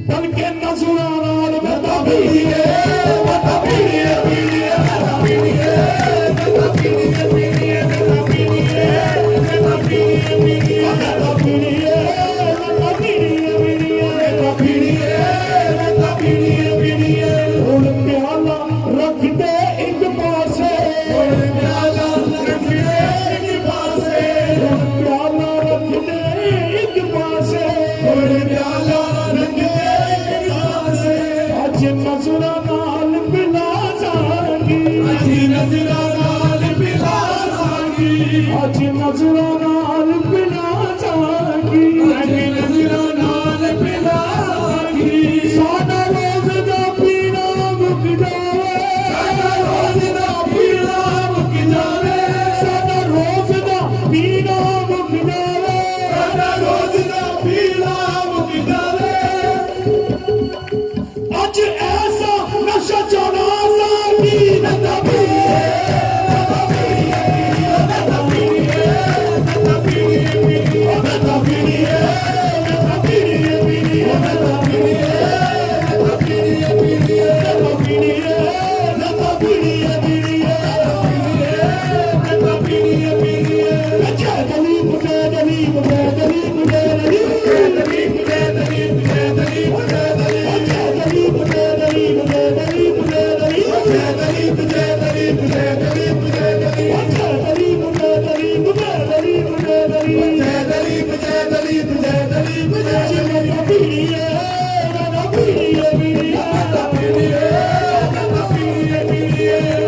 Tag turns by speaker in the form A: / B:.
A: बल्कि नज़रां नाल मैं तां पीड़िए मैं तां पीड़िए पीड़िए मैं तां पीड़िए मैं तां पीड़िए पीड़िए मैं तां पीड़िए मैं तां पीड़िए पीड़िए मैं तां पीड़िए मैं तां पीड़िए पीड़िए मैं तां पीड़िए मैं तां पीड़िए पीड़िए हुण प्याला रख दे एक पासे हुण प्याला रख दे एक पासे हुण प्याला रख दे एक पासे हुण प्याला रख दे एक पासे अज नज़रां नाल पिला जागी अज नज़रां नाल पिला जागी अज नज़रां नाल पिला जागी अज नज़रां नाल पिला जागी साडा रोज़ दा पीना मुक जावे साडा रोज़ दा पीना मुक जावे साडा रोज़ दा पीना मुक जावे साडा रोज़ दा पीना मुक जावे अज ऐसा नशा चढ़ा साकी मैं तां पीड़िए मैं तां पीड़िए मैं तां पीड़िए मैं तां पीड़िए पीड़िए मैं तां पीड़िए मैं तां पीड़िए पीड़िए मैं तां पीड़िए मैं तां पीड़िए पीड़िए मैं तां पीड़िए मैं तां पीड़िए पीड़िए मैं तां पीड़िए पीड़िए जय दलीप जय दलीप जय